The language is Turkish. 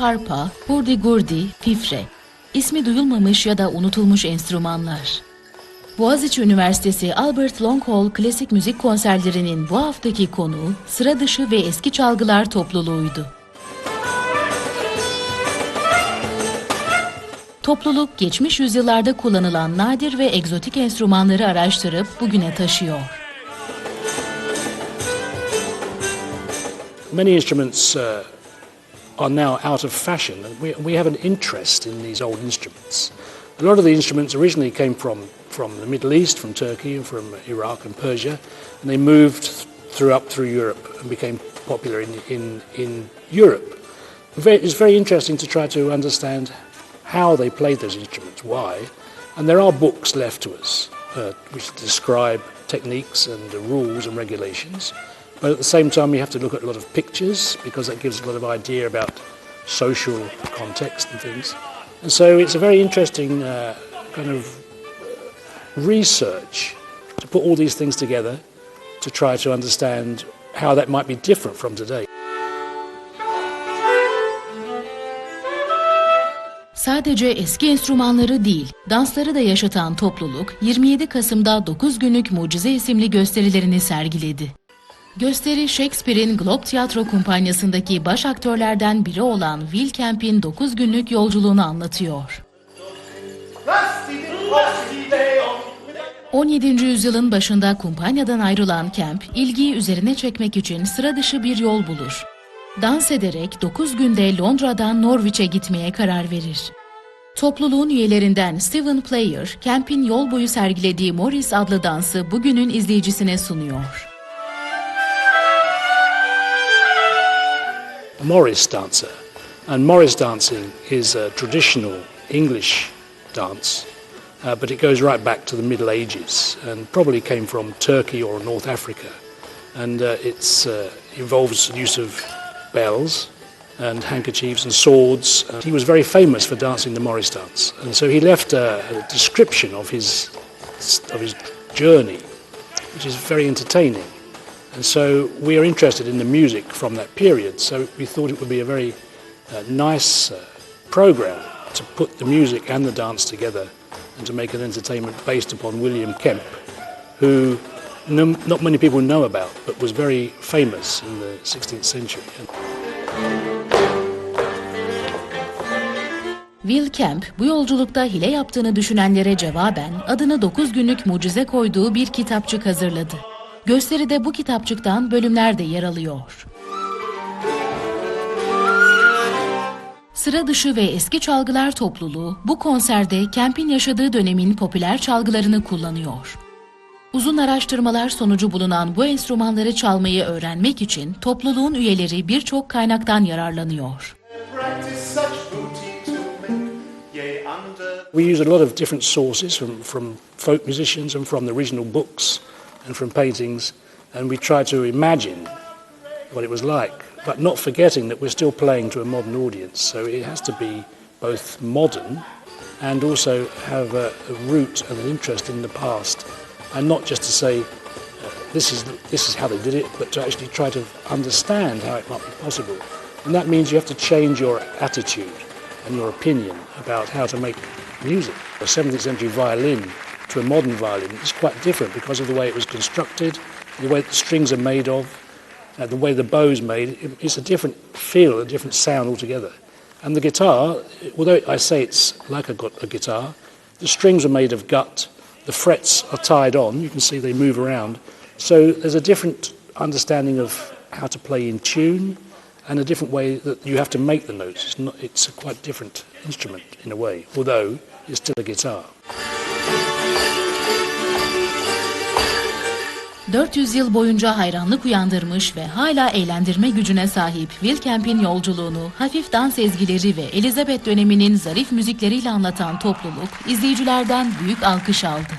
harpa, hurdy-gurdy, fifre. İsmi duyulmamış ya da unutulmuş enstrümanlar. Boğaziçi Üniversitesi Albert Long Hall Klasik Müzik Konserleri'nin bu haftaki konuğu sıra dışı ve eski çalgılar topluluğuydu. Topluluk, geçmiş yüzyıllarda kullanılan nadir ve egzotik enstrümanları araştırıp bugüne taşıyor. Many instruments are now out of fashion, and we have an interest in these old instruments. A lot of the instruments originally came from the Middle East, from Turkey and from Iraq and Persia, and they moved through Europe and became popular in Europe. It's very interesting to try to understand how they played those instruments, why, and there are books left to us which describe techniques and rules and regulations. But at the same time, we have to look at a lot of pictures because that gives a lot of idea about social context and things. And so it's a very interesting kind of research to put all these things together to try to understand how that might be different from today. Sadece eski enstrümanları değil, dansları da yaşatan topluluk 27 Kasım'da 9 günlük Mucize isimli gösterilerini sergiledi. Gösteri, Shakespeare'in Globe Tiyatro Kumpanyası'ndaki baş aktörlerden biri olan Will Kemp'in 9 günlük yolculuğunu anlatıyor. 17. yüzyılın başında kumpanyadan ayrılan Kemp, ilgiyi üzerine çekmek için sıra dışı bir yol bulur. Dans ederek 9 günde Londra'dan Norwich'e gitmeye karar verir. Topluluğun üyelerinden Stephen Player, Kemp'in yol boyu sergilediği Morris adlı dansı bugünün izleyicisine sunuyor. Morris dancer, and Morris dancing is a traditional English dance, but it goes right back to the Middle Ages and probably came from Turkey or North Africa, and it involves the use of bells and handkerchiefs and swords. He was very famous for dancing the Morris dance, and so he left a description of his journey, which is very entertaining. And so we are interested in the music from that period, so we thought it would be a very nice program to put the music and the dance together and to make an entertainment based upon William Kemp, who not many people know about, but was very famous in the 16th century. Will Kemp, bu yolculukta hile yaptığını düşünenlere cevaben adını 9 günlük mucize koyduğu bir kitapçık hazırladı. Gösteride bu kitapçıktan bölümler de yer alıyor. Sıra dışı ve eski çalgılar topluluğu bu konserde Kemp'in yaşadığı dönemin popüler çalgılarını kullanıyor. Uzun araştırmalar sonucu bulunan bu enstrümanları çalmayı öğrenmek için topluluğun üyeleri birçok kaynaktan yararlanıyor. We use a lot of different sources from folk musicians and from the original books and from paintings, and we try to imagine what it was like, but not forgetting that we're still playing to a modern audience, so it has to be both modern and also have a root and an interest in the past, and not just to say this is how they did it, but to actually try to understand how it might be possible. And that means you have to change your attitude and your opinion about how to make music. A 17th century violin to a modern violin is quite different because of the way it was constructed, the way the strings are made of, the way the bow's made. It's a different feel, a different sound altogether. And the guitar, although I say it's like a guitar, the strings are made of gut, the frets are tied on, you can see they move around. So there's a different understanding of how to play in tune and a different way that you have to make the notes. It's a quite different instrument in a way, although it's still a guitar. 400 yıl boyunca hayranlık uyandırmış ve hala eğlendirme gücüne sahip Will Kemp'in yolculuğunu hafif dans ezgileri ve Elizabeth döneminin zarif müzikleriyle anlatan topluluk izleyicilerden büyük alkış aldı.